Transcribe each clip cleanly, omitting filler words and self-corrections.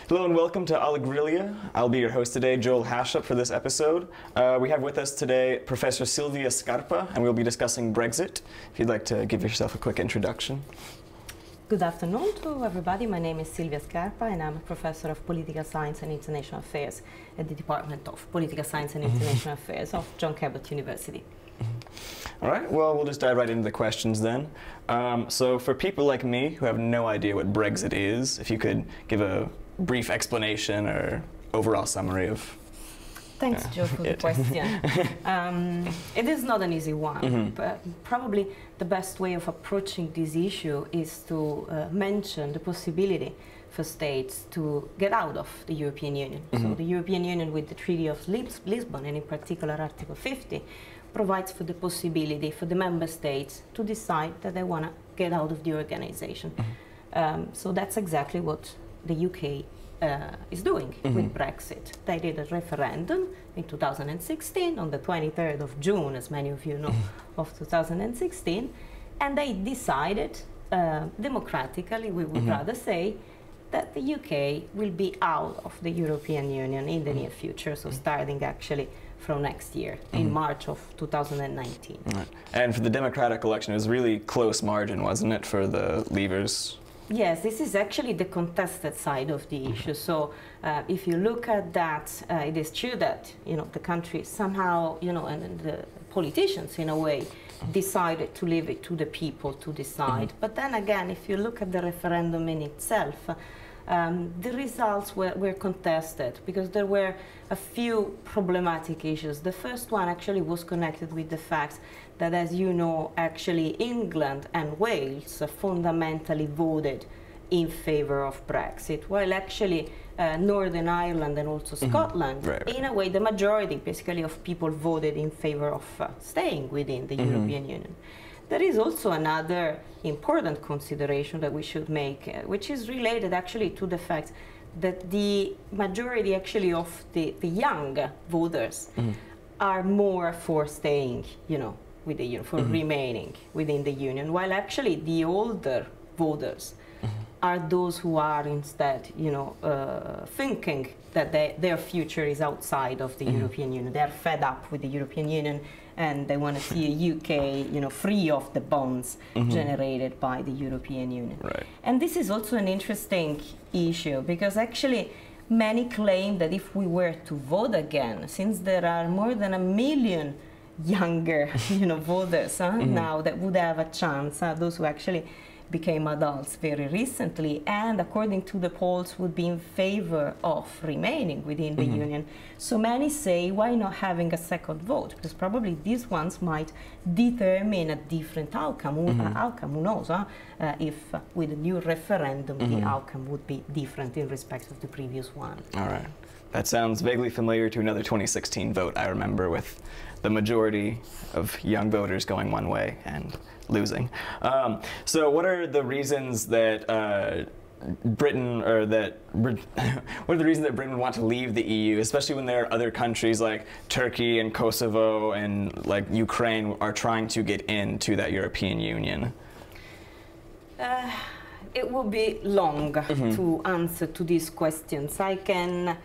Hello and welcome to Alla Griglia. I'll be your host today, Joel Hashup, for this episode. We have with us today Professor Silvia Scarpa, and we'll be discussing Brexit. If you'd like to give yourself a quick introduction. Good afternoon to everybody. My name is Silvia Scarpa and I'm a professor of Political Science and International Affairs at the Department of Political Science and International Affairs of John Cabot University. All right, well, we'll just dive right into the questions then. So for people like me who have no idea what Brexit is, if you could give a brief explanation or overall summary of Thanks, Joe, for the question. It is not an easy one, but probably the best way of approaching this issue is to mention the possibility for states to get out of the European Union. So the European Union, with the Treaty of Lisbon, and in particular Article 50, provides for the possibility for the member states to decide that they want to get out of the organization. So that's exactly what the UK is doing with Brexit. They did a referendum in 2016, on the 23rd of June, as many of you know, of 2016, and they decided democratically, we would rather say, that the UK will be out of the European Union in the near future, so starting actually from next year, in March of 2019. Right. And for the democratic election, it was really close margin, wasn't it, for the Leavers? Yes, this is actually the contested side of the issue. So if you look at that, it is true that, you know, the country somehow, you know, and the politicians in a way decided to leave it to the people to decide. But then again, if you look at the referendum in itself, the results were contested because there were a few problematic issues. The first one actually was connected with the fact that, as you know, actually England and Wales fundamentally voted in favor of Brexit, while actually Northern Ireland and also Scotland, in a way, the majority basically of people voted in favor of staying within the European Union. There is also another important consideration that we should make, which is related actually to the fact that the majority actually of the young voters are more for staying, you know, with the union, for remaining within the union, while actually the older voters are those who are instead, you know, thinking that their future is outside of the European Union. They are fed up with the European Union and they want to see a UK, you know, free of the bonds generated by the European Union. Right. And this is also an interesting issue because actually many claim that if we were to vote again, since there are more than 1 million younger, you know, voters now that would have a chance, those who actually became adults very recently, and according to the polls would be in favor of remaining within the union. So many say, why not having a second vote? Because probably these ones might determine a different outcome. Who knows, if with a new referendum the outcome would be different in respect of the previous one. All right. That sounds vaguely familiar to another 2016 vote I remember, with the majority of young voters going one way and losing. So what are the reasons that Britain would want to leave the EU, especially when there are other countries like Turkey and Kosovo and like Ukraine are trying to get into that European Union? It will be long to answer to these questions. I can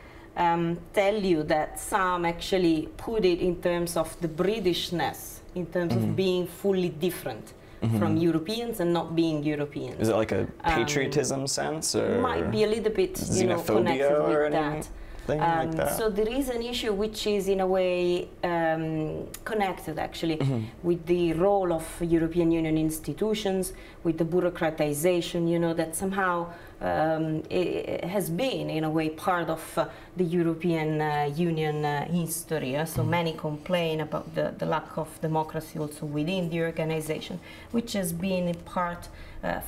tell you that some actually put it in terms of the Britishness, in terms of being fully different from Europeans and not being Europeans. Is it like a patriotism sense, or might be a little bit, you know, connected with that. Like that? So there is an issue which is in a way connected actually with the role of European Union institutions, with the bureaucratization, you know, that somehow it has been in a way part of the European Union history. So many complain about the lack of democracy also within the organization, which has been in part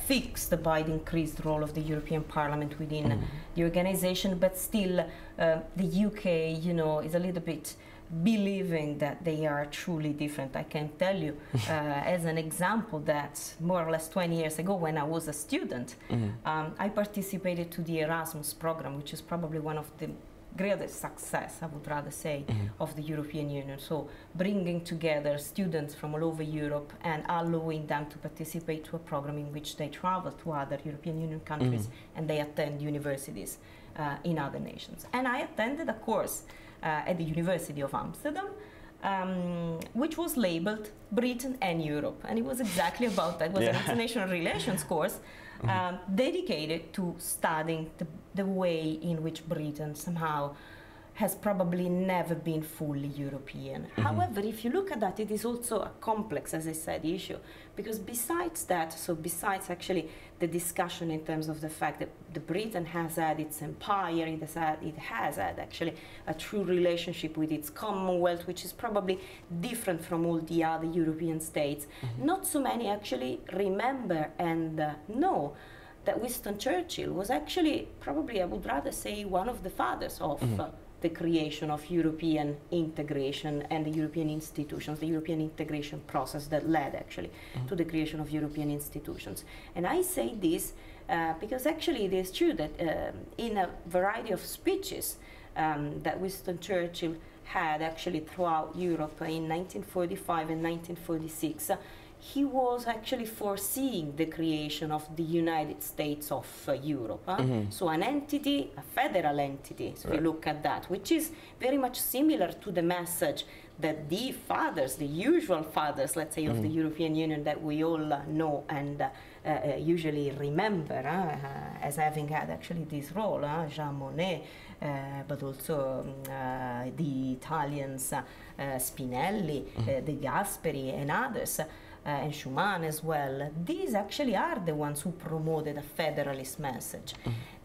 fixed by the increased role of the European Parliament within the organization, but still the UK, you know, is a little bit believing that they are truly different. I can tell you as an example that more or less 20 years ago when I was a student, I participated to the Erasmus program, which is probably one of the greatest success, I would rather say, of the European Union. So bringing together students from all over Europe and allowing them to participate to a program in which they travel to other European Union countries and they attend universities in other nations. And I attended a course at the University of Amsterdam, which was labeled Britain and Europe. And it was exactly about that. It was an international relations course dedicated to studying the way in which Britain somehow has probably never been fully European. However, if you look at that, it is also a complex, as I said, issue, because besides that, so besides actually the discussion in terms of the fact that Britain has had its empire, it has had actually a true relationship with its Commonwealth, which is probably different from all the other European states. Not so many actually remember and know that Winston Churchill was actually probably, I would rather say, one of the fathers of the creation of European integration and the European institutions, the European integration process that led actually to the creation of European institutions. And I say this because actually it is true that in a variety of speeches that Winston Churchill had actually throughout Europe in 1945 and 1946, he was actually foreseeing the creation of the United States of Europe. So an entity, a federal entity, so you look at that, which is very much similar to the message that the fathers, the usual fathers, let's say, of the European Union that we all know and usually remember as having had actually this role, Jean Monnet, but also the Italians, Spinelli, De Gasperi and others, and Schumann as well. These actually are the ones who promoted a federalist message.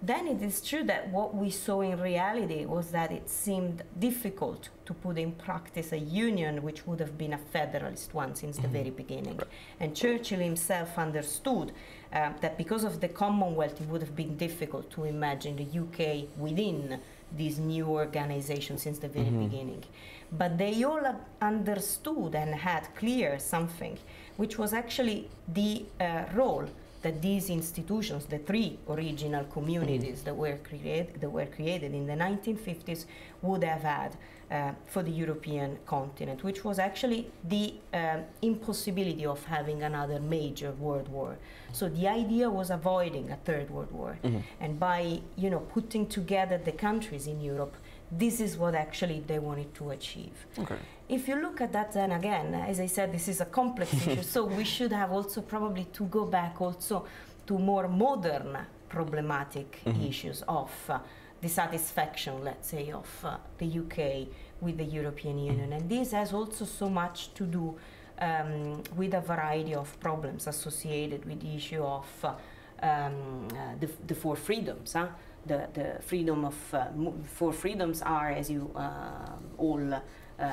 Then it is true that what we saw in reality was that it seemed difficult to put in practice a union which would have been a federalist one since the very beginning. And Churchill himself understood that because of the Commonwealth it would have been difficult to imagine the UK within this new organization since the very beginning. But they all understood and had clear something, which was actually the role that these institutions, the three original communities that were created in the 1950s, would have had for the European continent, which was actually the impossibility of having another major world war. So the idea was avoiding a third world war, and by putting together the countries in Europe, this is what actually they wanted to achieve. If you look at that, then again, as I said, this is a complex issue, so we should have also probably to go back also to more modern problematic issues of dissatisfaction, let's say, of the UK with the European Union. And this has also so much to do with a variety of problems associated with the issue of the four freedoms. The freedom of four freedoms are, as you all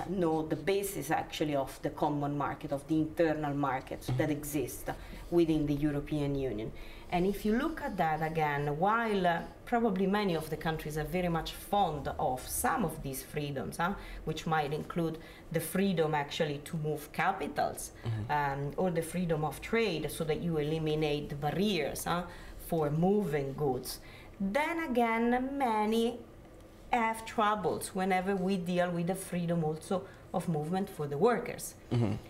know, the basis actually of the common market, of the internal market that exists within the European Union. And if you look at that again, while probably many of the countries are very much fond of some of these freedoms, which might include the freedom actually to move capitals, or the freedom of trade so that you eliminate the barriers for moving goods, then again many have troubles whenever we deal with the freedom also of movement for the workers.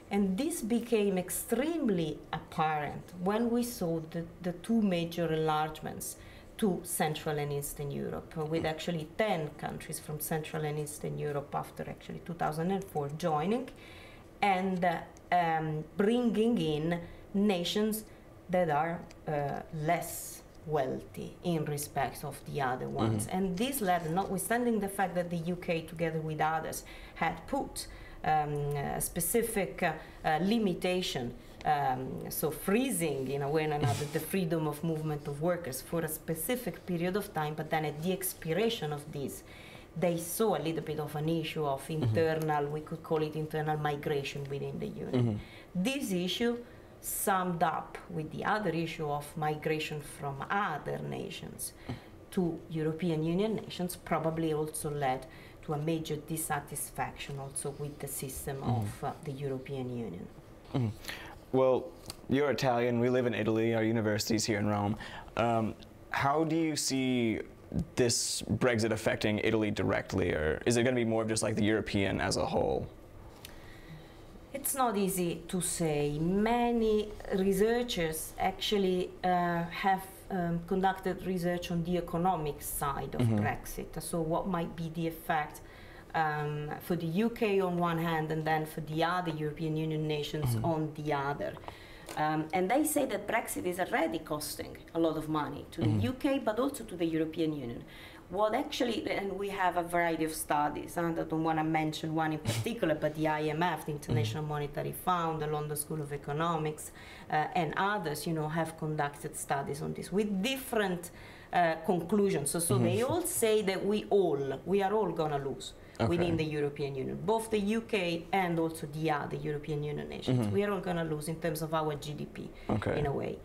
And this became extremely apparent when we saw the two major enlargements to Central and Eastern Europe, with actually 10 countries from Central and Eastern Europe after actually 2004 joining, and bringing in nations that are less wealthy in respect of the other ones. And this led, notwithstanding the fact that the UK together with others had put a specific limitation, so freezing in a way or another the freedom of movement of workers for a specific period of time, but then at the expiration of this they saw a little bit of an issue of internal, we could call it internal migration within the Union. This issue summed up with the other issue of migration from other nations to European Union nations probably also led to a major dissatisfaction also with the system of the European Union. Well, you're Italian, we live in Italy, our university's here in Rome. How do you see this Brexit affecting Italy directly, or is it going to be more of just like the European as a whole? It's not easy to say. Many researchers actually have conducted research on the economic side of Brexit. So what might be the effect for the UK on one hand, and then for the other European Union nations on the other. And they say that Brexit is already costing a lot of money to the UK, but also to the European Union. What actually, and we have a variety of studies, and I don't want to mention one in particular, but the IMF, the International Monetary Fund, the London School of Economics, and others, you know, have conducted studies on this with different conclusions. So they all say that we are all going to lose. Okay. Within the European Union, both the UK and also the other European Union nations. We are all going to lose in terms of our GDP, in a way.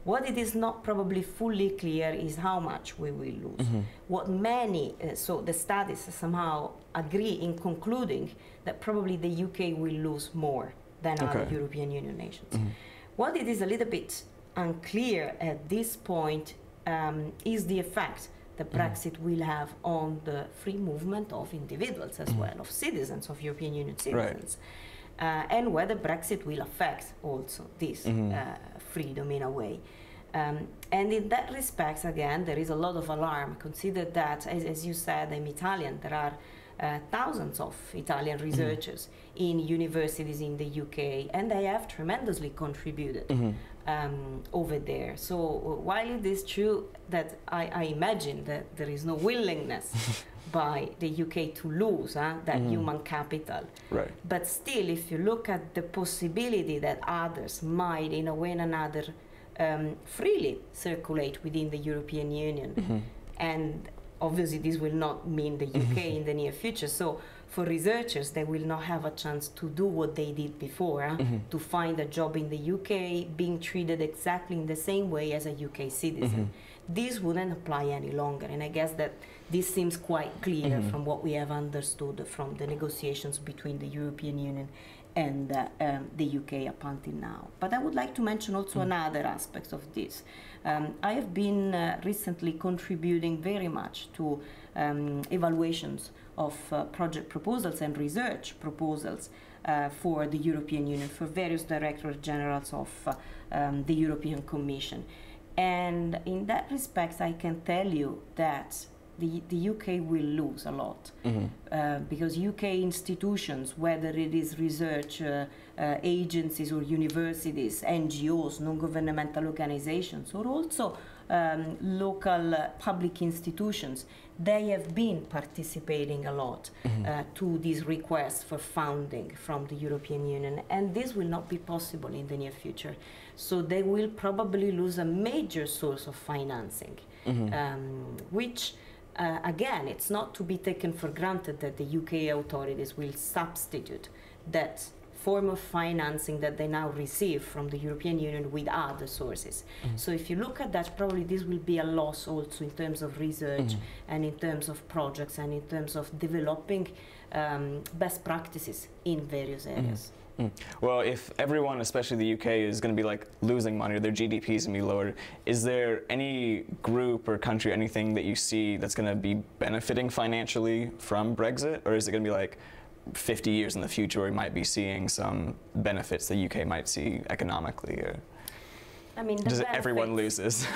What it is not probably fully clear is how much we will lose. What many, so the studies somehow agree in concluding that probably the UK will lose more than other European Union nations. What it is a little bit unclear at this point is the effect that Brexit will have on the free movement of individuals as well, of citizens, of European Union citizens, and whether Brexit will affect also this freedom in a way. And in that respect, again, there is a lot of alarm. Consider that, as you said, I'm Italian, there are thousands of Italian researchers in universities in the UK, and they have tremendously contributed over there. So while it is true that I imagine that there is no willingness by the UK to lose that human capital, but still, if you look at the possibility that others might, in a way or another, freely circulate within the European Union, and obviously this will not mean the UK in the near future. So for researchers, they will not have a chance to do what they did before, to find a job in the UK, being treated exactly in the same way as a UK citizen. This wouldn't apply any longer, and I guess that this seems quite clear from what we have understood from the negotiations between the European Union and the UK up until now. But I would like to mention also another aspect of this. I have been recently contributing very much to evaluations of project proposals and research proposals for the European Union, for various Directorate Generals of the European Commission. And in that respect, I can tell you that the UK will lose a lot because UK institutions, whether it is research agencies or universities, NGOs, non-governmental organizations, or also local public institutions, they have been participating a lot to these requests for funding from the European Union, and this will not be possible in the near future. So they will probably lose a major source of financing, which again, it's not to be taken for granted that the UK authorities will substitute that form of financing that they now receive from the European Union with other sources. So if you look at that, probably this will be a loss also in terms of research and in terms of projects and in terms of developing best practices in various areas. Well, if everyone, especially the UK, is going to be like losing money, or their GDP is going to be lower, is there any group or country, anything that you see that's going to be benefiting financially from Brexit? Or is it going to be like 50 years in the future where we might be seeing some benefits the UK might see economically? Or I mean, does everyone loses?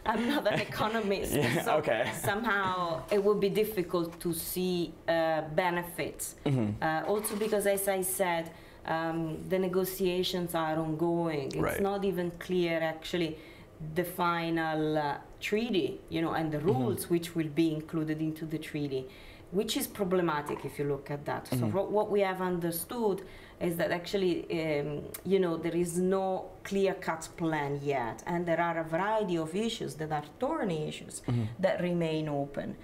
I'm not an economist, so somehow it would be difficult to see benefits. Also because, as I said, the negotiations are ongoing. It's not even clear actually the final treaty, you know, and the rules which will be included into the treaty, which is problematic if you look at that. So what we have understood is that actually, you know, there is no clear-cut plan yet, and there are a variety of issues that are thorny issues that remain open,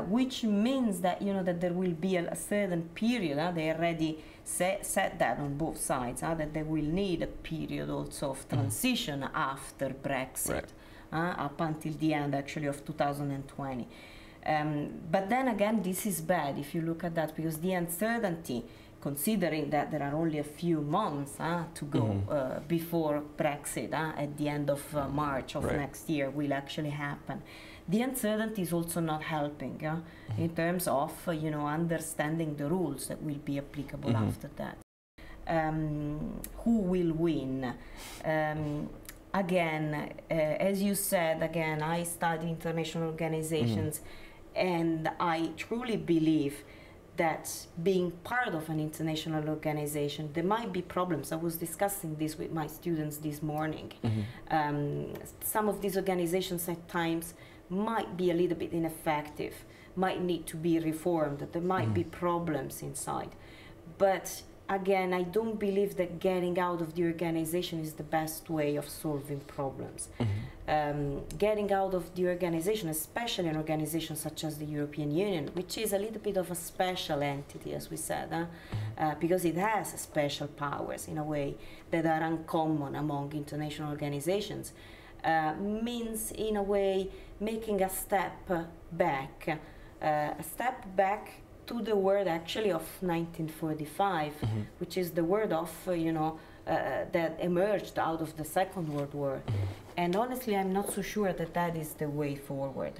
which means that, you know, that there will be a certain period, they already said that on both sides, that they will need a period also of transition after Brexit, up until the end actually of 2020. But then again, this is bad if you look at that, because the uncertainty considering that there are only a few months to go before Brexit at the end of March of next year will actually happen. The uncertainty is also not helping in terms of understanding the rules that will be applicable after that. Who will win? Again, as you said, again, I study international organizations, and I truly believe that being part of an international organization, there might be problems. I was discussing this with my students this morning. Some of these organizations at times might be a little bit ineffective, might need to be reformed, there might be problems inside. But again, I don't believe that getting out of the organization is the best way of solving problems. Getting out of the organization, especially an organization such as the European Union, which is a little bit of a special entity, as we said, because it has special powers in a way that are uncommon among international organizations, means in a way making a step back to the word actually of 1945, which is the word of that emerged out of the Second World War. And honestly, I'm not so sure that that is the way forward.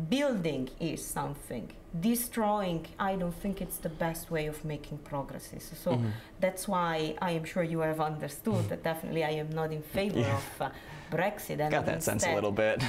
Building is something. Destroying, I don't think it's the best way of making progresses. So that's why I am sure you have understood that definitely I am not in favor of Brexit. And got that sense a little bit.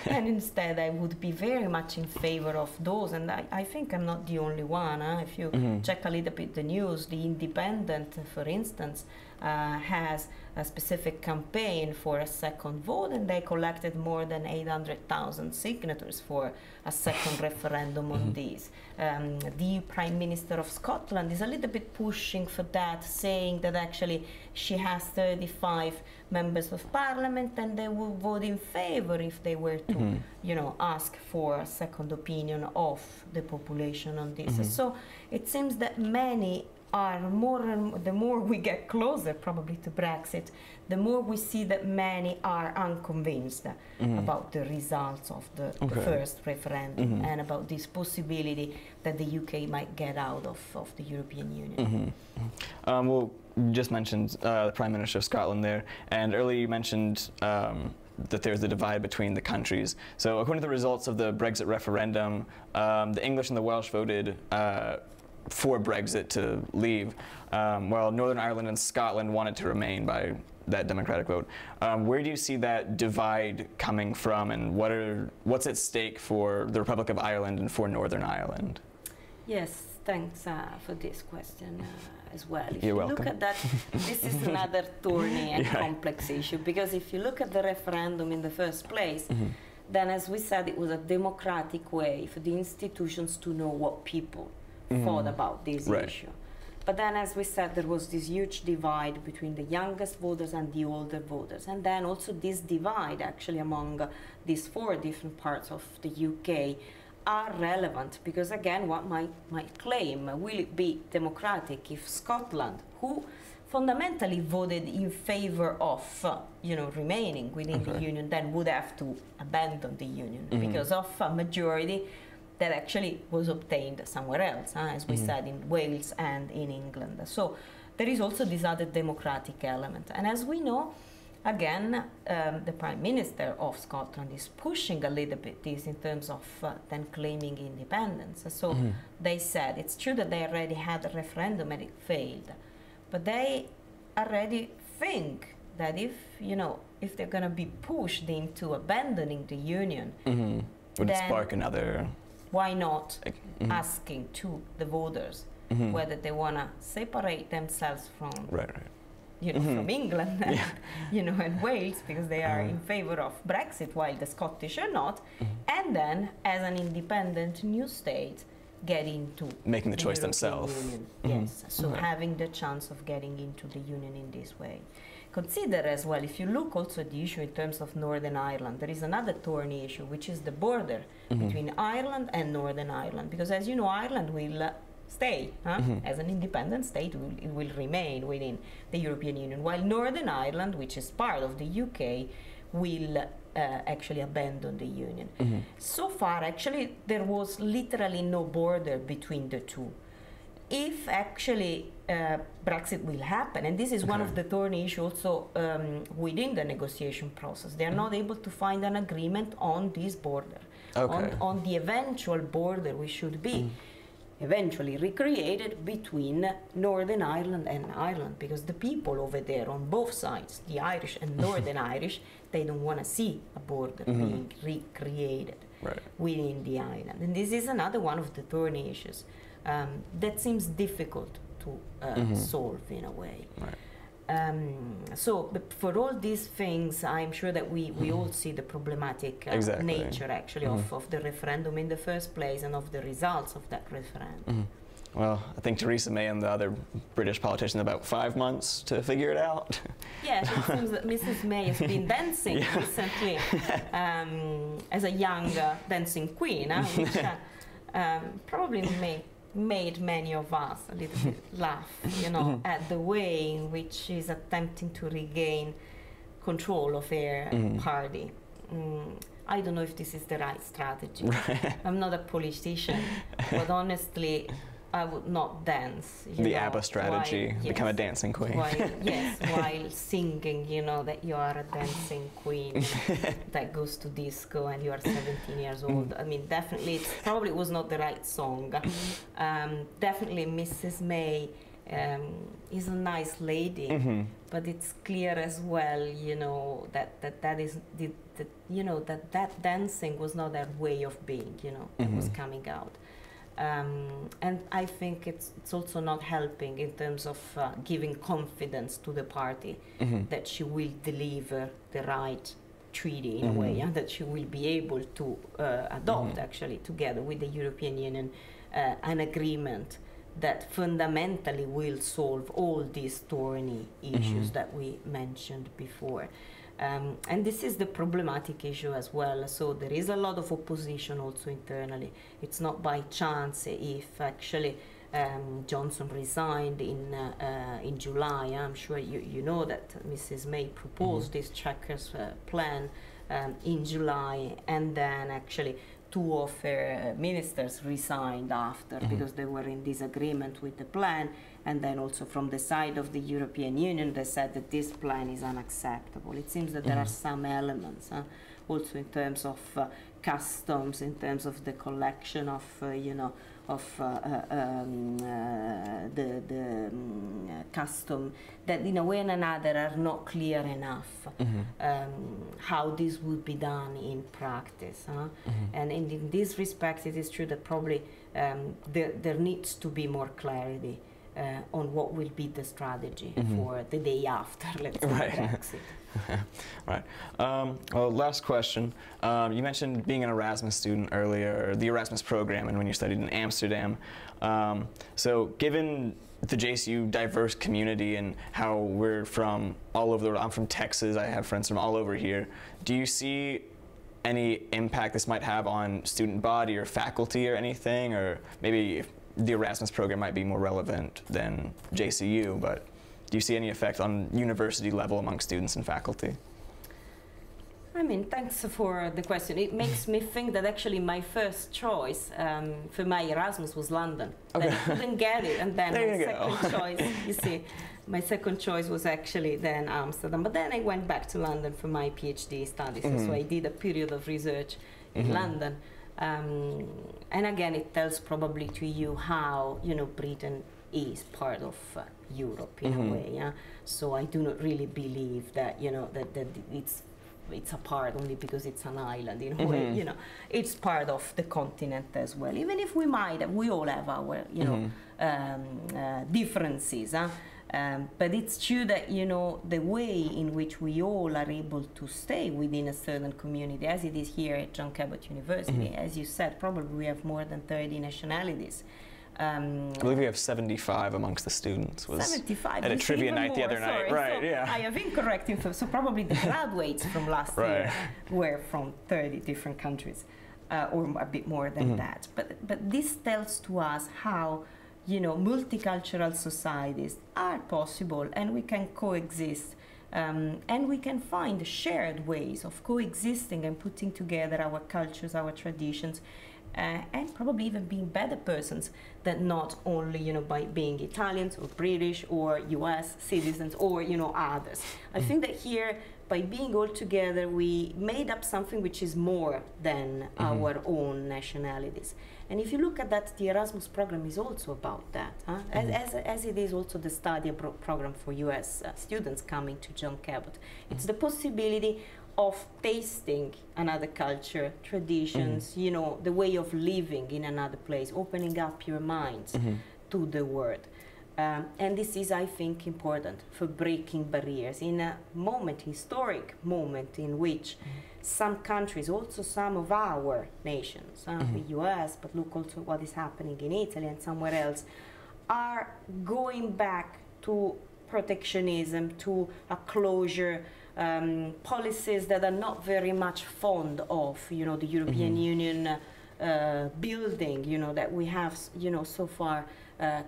And instead I would be very much in favor of those, and I think I'm not the only one. If you check a little bit the news, The Independent, for instance, has a specific campaign for a second vote, and they collected more than 800,000 signatures for a second referendum on this. The Prime Minister of Scotland is a little bit pushing for that, saying that actually she has 35 members of parliament and they will vote in favor if they were to ask for a second opinion of the population on this. So it seems that many are the more we get closer probably to Brexit, the more we see that many are unconvinced about the results of the first referendum and about this possibility that the UK might get out of the European Union. Well, you just mentioned the Prime Minister of Scotland there, and earlier you mentioned that there's a divide between the countries. So according to the results of the Brexit referendum, the English and the Welsh voted for Brexit to leave, while Northern Ireland and Scotland wanted to remain by that democratic vote. Where do you see that divide coming from, and what's at stake for the Republic of Ireland and for Northern Ireland? Yes, thanks for this question as well. If You're you welcome. look at that, this is another thorny and complex issue, because if you look at the referendum in the first place, then as we said, it was a democratic way for the institutions to know what people thought about this issue. But then, as we said, there was this huge divide between the youngest voters and the older voters. And then also this divide actually among these 4 different parts of the UK are relevant, because again, what might claim, will it be democratic if Scotland, who fundamentally voted in favor of remaining within the Union, then would have to abandon the Union because of a majority that actually was obtained somewhere else, as we said, in Wales and in England. So there is also this other democratic element. And as we know, again, the Prime Minister of Scotland is pushing a little bit this in terms of then claiming independence. So they said, it's true that they already had a referendum and it failed, but they already think that if they're going to be pushed into abandoning the Union, would it spark another... Why not asking to the voters whether they want to separate themselves from, from England and Wales, because they are in favor of Brexit, while the Scottish are not, and then as an independent new state get into making the choice themselves. Yes, so having the chance of getting into the Union in this way. Consider as well, if you look also at the issue in terms of Northern Ireland, there is another thorny issue, which is the border between Ireland and Northern Ireland. Because as you know, Ireland will stay as an independent state, it will remain within the European Union, while Northern Ireland, which is part of the UK, will actually abandon the Union. So far, actually, there was literally no border between the two. if actually Brexit will happen, and this is one of the thorny issues also within the negotiation process, they are not able to find an agreement on this border, on the eventual border which should be eventually recreated between Northern Ireland and Ireland, because the people over there on both sides, the Irish and Northern Irish, they don't want to see a border being recreated within the island. And this is another one of the thorny issues that seems difficult to solve in a way. So but for all these things, I'm sure that we all see the problematic nature actually of the referendum in the first place and of the results of that referendum. Well, I think Theresa May and the other British politicians had about 5 months to figure it out. Yes, it seems that Mrs. May has been dancing recently as a young dancing queen, which probably made many of us a little bit laugh, you know, at the way in which she's attempting to regain control of her party. I don't know if this is the right strategy. I'm not a politician, but honestly, I would not dance. The ABBA strategy, become a dancing queen. While singing, you know, that you are a dancing queen that goes to disco and you are 17 years old. I mean, definitely, it probably was not the right song. Definitely, Mrs. May is a nice lady, but it's clear as well, you know, that dancing was not their way of being, you know, that was coming out. And I think it's also not helping in terms of giving confidence to the party that she will deliver the right treaty in a way, that she will be able to adopt actually together with the European Union an agreement that fundamentally will solve all these thorny issues that we mentioned before. And this is the problematic issue as well. So there is a lot of opposition also internally. It's not by chance if actually Johnson resigned in July. I'm sure you know that Mrs. May proposed this Chequers plan in July, and then actually 2 of her ministers resigned after because they were in disagreement with the plan. And then also from the side of the European Union, they said that this plan is unacceptable. It seems that there are some elements, also in terms of customs, in terms of the collection of, you know, of the custom, that in a way or another are not clear enough how this would be done in practice. And in this respect, it is true that probably there needs to be more clarity on what will be the strategy for the day after, let's say, Brexit. Right. Well, last question. You mentioned being an Erasmus student earlier, or the Erasmus program, and when you studied in Amsterdam. So given the JCU diverse community and how we're from all over the world, I'm from Texas, I have friends from all over here, do you see any impact this might have on student body or faculty or anything? Or maybe if the Erasmus program might be more relevant than JCU, but do you see any effect on university level among students and faculty? I mean, thanks for the question. It makes me think that actually my first choice for my Erasmus was London. Then I couldn't get it, and then my second choice, you see, my second choice was actually then Amsterdam. But then I went back to London for my PhD studies, so I did a period of research in London. And again, it tells probably to you how, you know, Britain is part of Europe in a way. So I do not really believe that, you know, that it's a part only because it's an island in a way. You know, it's part of the continent as well. Even if we all have our, you know, differences. But it's true that, you know, the way in which we all are able to stay within a certain community, as it is here at John Cabot University, as you said, probably we have more than 30 nationalities. I believe we have 75 amongst the students. 75. At a trivia night the other night. Sorry, I have incorrect info. So probably the graduates from last year were from 30 different countries, or a bit more than that. But this tells to us how, you know, multicultural societies are possible, and we can coexist, and we can find shared ways of coexisting and putting together our cultures, our traditions, and probably even being better persons than not only, you know, by being Italians or British or US citizens or, you know, others. I think that here, by being all together, we made up something which is more than our own nationalities. And if you look at that, the Erasmus program is also about that, as it is also the study program for US students coming to John Cabot. It's the possibility of tasting another culture, traditions, you know, the way of living in another place, opening up your minds to the world. And this is, I think, important for breaking barriers in a moment, historic moment, in which some countries, also some of our nations, the US, but look also what is happening in Italy and somewhere else, are going back to protectionism, to a closure, policies that are not very much fond of, you know, the European Union building, you know, that we have, you know, so far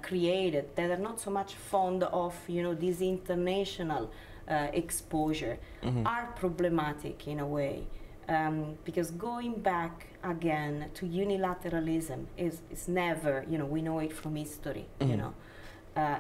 created, that are not so much fond of, you know, this international exposure, are problematic in a way, because going back again to unilateralism is never, you know, we know it from history, you know,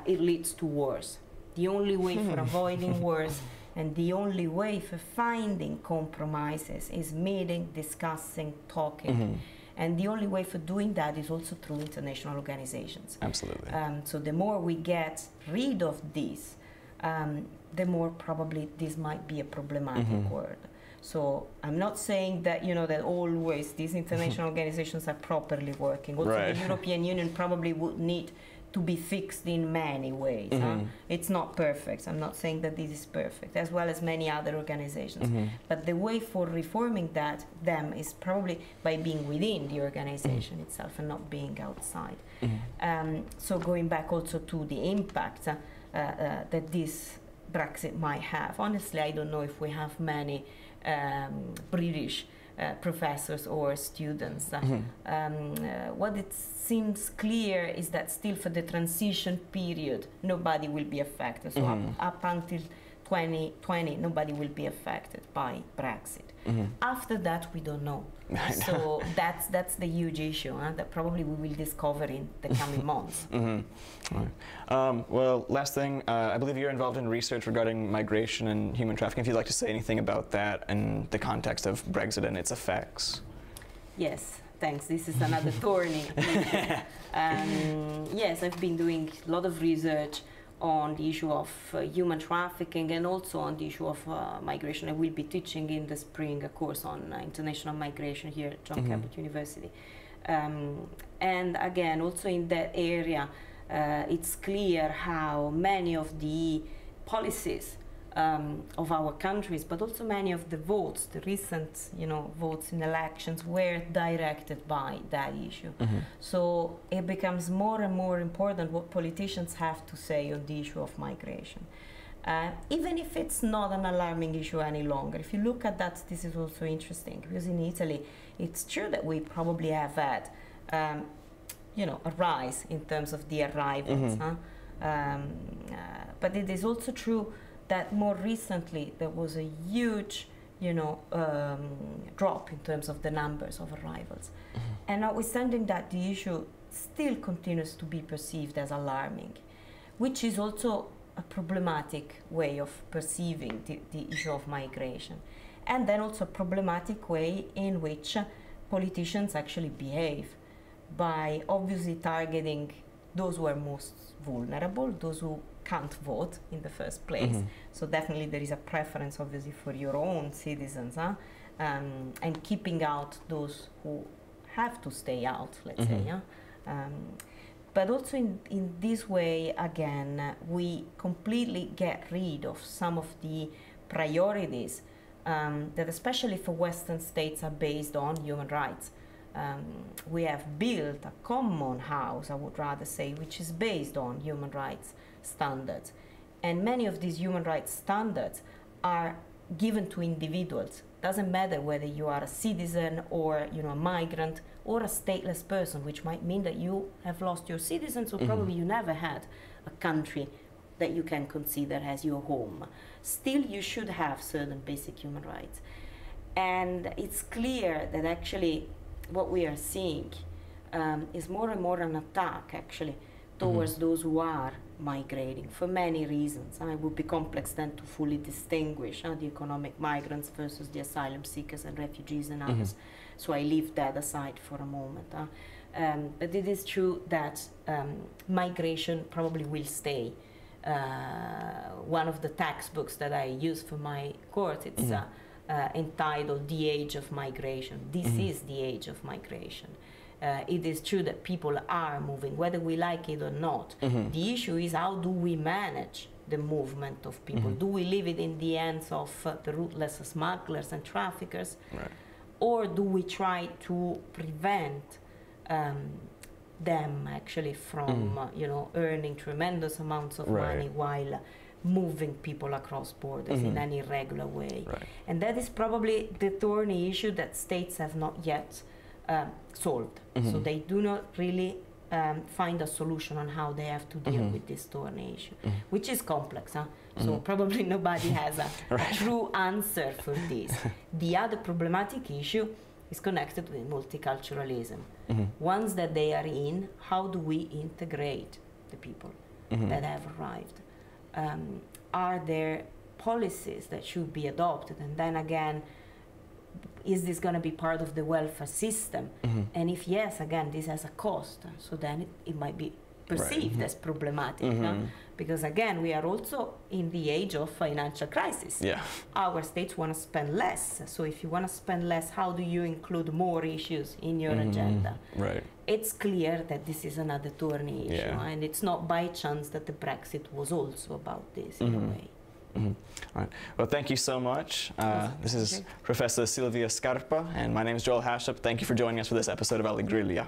it leads to wars. The only way for avoiding wars and the only way for finding compromises is meeting, discussing, talking. And the only way for doing that is also through international organizations. Absolutely. So the more we get rid of this, the more probably this might be a problematic word. So I'm not saying that, you know, that always these international organizations are properly working. Also, the European Union probably would need to be fixed in many ways. It's not perfect. I'm not saying that this is perfect, as well as many other organizations. But the way for reforming them is probably by being within the organization itself and not being outside. So going back also to the impact that this Brexit might have. Honestly, I don't know if we have many British professors or students. What it seems clear is that still for the transition period, nobody will be affected. So up until 2020, nobody will be affected by Brexit. After that, we don't know. So that's the huge issue that probably we will discover in the coming months. Well, last thing, I believe you're involved in research regarding migration and human trafficking. If you'd like to say anything about that in the context of Brexit and its effects. Yes, thanks. This is another thorny issue. Yes, I've been doing a lot of research on the issue of human trafficking and also on the issue of migration. I will be teaching in the spring a course on international migration here at John Cabot University. And again, also in that area, it's clear how many of the policies of our countries, but also many of the votes, the recent, you know, votes in elections were directed by that issue. So it becomes more and more important what politicians have to say on the issue of migration. Even if it's not an alarming issue any longer. If you look at that, this is also interesting, because in Italy, it's true that we probably have had, you know, a rise in terms of the arrivals. But it is also true that more recently there was a huge, you know, drop in terms of the numbers of arrivals. And notwithstanding that, the issue still continues to be perceived as alarming, which is also a problematic way of perceiving the issue of migration. And then also a problematic way in which politicians actually behave by obviously targeting those who are most vulnerable, those who can't vote in the first place. So definitely there is a preference obviously for your own citizens, and keeping out those who have to stay out, let's say. But also in this way, again, we completely get rid of some of the priorities that especially for Western states are based on human rights. We have built a common house, I would rather say, which is based on human rights standards. And many of these human rights standards are given to individuals. Doesn't matter whether you are a citizen or, you know, a migrant or a stateless person, which might mean that you have lost your citizenship, or probably you never had a country that you can consider as your home. Still, you should have certain basic human rights. And it's clear that actually what we are seeing is more and more an attack, actually, towards those who are migrating for many reasons. It would be complex then to fully distinguish the economic migrants versus the asylum seekers and refugees and others. So I leave that aside for a moment. But it is true that migration probably will stay. One of the textbooks that I use for my course, it's entitled The Age of Migration. This is the age of migration. It is true that people are moving, whether we like it or not. The issue is, how do we manage the movement of people? Do we leave it in the hands of the ruthless smugglers and traffickers? Right. Or do we try to prevent them actually from earning tremendous amounts of money while moving people across borders in an irregular way? Right. And that is probably the thorny issue that states have not yet solved. So they do not really find a solution on how they have to deal with this thorny issue, which is complex. So probably nobody has a true answer for this. The other problematic issue is connected with multiculturalism. Once that they are in, how do we integrate the people that have arrived? Are there policies that should be adopted? And then again, is this going to be part of the welfare system? And if yes, again, this has a cost. So then it might be perceived as problematic. Because again, we are also in the age of financial crisis. Our states want to spend less. So if you want to spend less, how do you include more issues in your agenda? Right. It's clear that this is another thorny issue. And it's not by chance that the Brexit was also about this in a way. All right. Well, thank you so much. This is Professor Silvia Scarpa, and my name is Joel Hashup. Thank you for joining us for this episode of Alla Griglia.